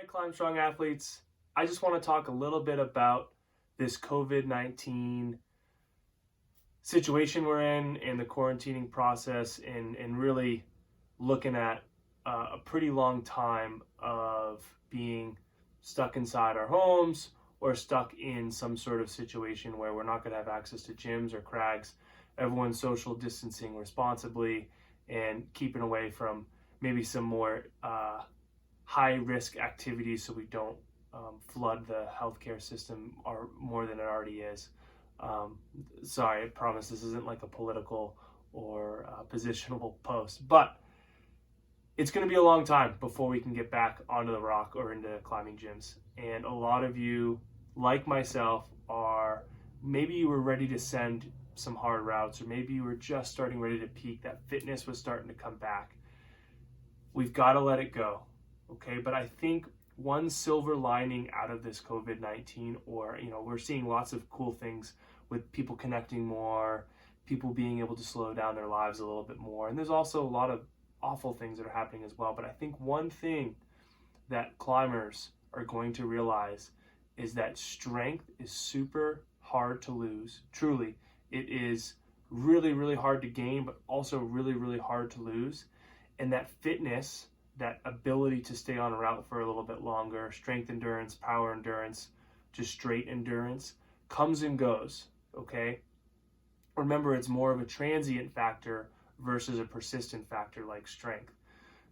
Hi, Climb Strong athletes. I just want to talk a little bit about this COVID-19 situation we're in and the quarantining process and really looking at a pretty long time of being stuck inside our homes or stuck in some sort of situation where we're not going to have access to gyms or crags. Everyone's social distancing responsibly and keeping away from maybe some more high risk activities so we don't flood the healthcare system more than it already is. Sorry, I promise this isn't like a political or positional post, but it's going to be a long time before we can get back onto the rock or into climbing gyms. And a lot of you, like myself, maybe you were ready to send some hard routes, or maybe you were just starting ready to peak. That fitness was starting to come back. We've got to let it go. Okay, but I think one silver lining out of this COVID-19, we're seeing lots of cool things with people connecting more, people being able to slow down their lives a little bit more. And there's also a lot of awful things that are happening as well. But I think one thing that climbers are going to realize is that strength is super hard to lose. Truly, it is really, really hard to gain, but also really, really hard to lose. And that fitness, that ability to stay on a route for a little bit longer, strength endurance, power endurance, just straight endurance, comes and goes, okay? Remember, it's more of a transient factor versus a persistent factor like strength.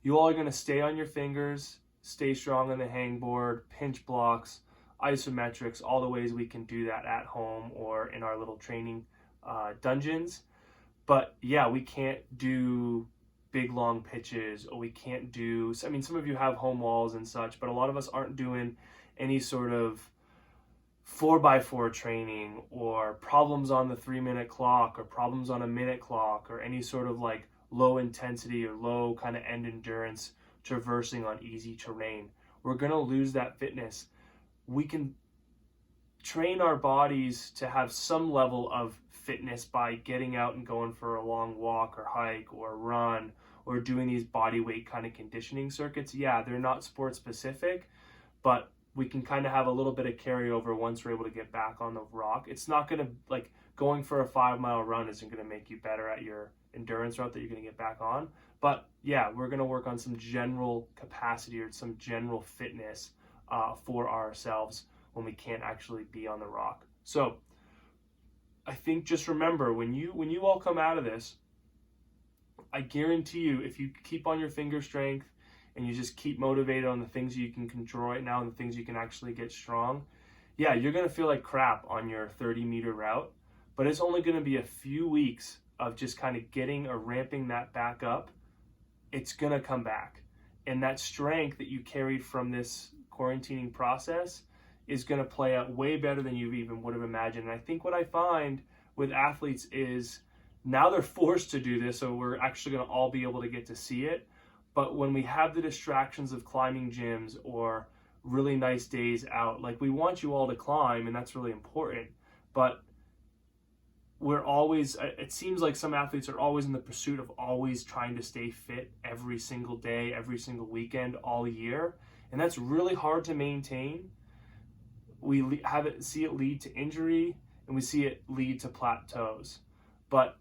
You all are going to stay on your fingers, stay strong on the hangboard, pinch blocks, isometrics, all the ways we can do that at home or in our little training dungeons. But yeah, we can't do big long pitches, or we can't do, some of you have home walls and such, but a lot of us aren't doing any sort of 4x4 training or problems on the 3-minute clock or problems on a minute clock or any sort of like low intensity or low kind of end endurance traversing on easy terrain. We're going to lose that fitness. We can train our bodies to have some level of fitness by getting out and going for a long walk or hike or run or doing these body weight kind of conditioning circuits. Yeah, they're not sport specific, but we can kind of have a little bit of carryover once we're able to get back on the rock. It's not going to, like, going for a 5-mile run isn't going to make you better at your endurance route that you're going to get back on. But yeah, we're going to work on some general capacity or some general fitness for ourselves when we can't actually be on the rock. So I think just remember, when you all come out of this, I guarantee you, if you keep on your finger strength and you just keep motivated on the things you can control right now and the things you can actually get strong, yeah, you're going to feel like crap on your 30-meter route, but it's only going to be a few weeks of just kind of getting or ramping that back up. It's going to come back. And that strength that you carried from this quarantining process is going to play out way better than you even would have imagined. And I think what I find with athletes is now they're forced to do this, so we're actually going to all be able to get to see it. But when we have the distractions of climbing gyms or really nice days out, like, we want you all to climb, and that's really important. But it seems like some athletes are always in the pursuit of always trying to stay fit every single day, every single weekend, all year. And that's really hard to maintain. We see it lead to injury, and we see it lead to plateaus. But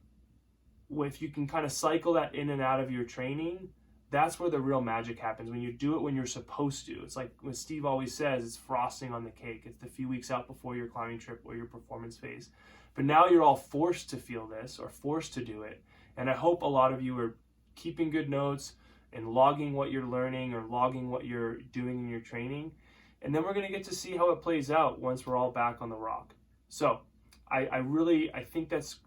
if you can kind of cycle that in and out of your training, that's where the real magic happens, when you do it when you're supposed to. It's like what Steve always says, it's frosting on the cake. It's the few weeks out before your climbing trip or your performance phase. But now you're all forced to feel this or forced to do it. And I hope a lot of you are keeping good notes and logging what you're learning or logging what you're doing in your training. And then we're going to get to see how it plays out once we're all back on the rock. So I think that's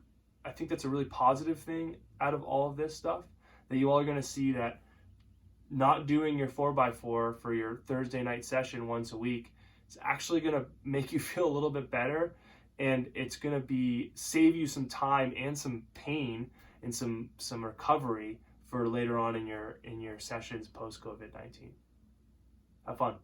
a really positive thing out of all of this stuff, that you all are going to see that not doing your 4x4 for your Thursday night session once a week is actually going to make you feel a little bit better, and it's going to save you some time and some pain and some recovery for later on in your sessions post COVID-19. Have fun.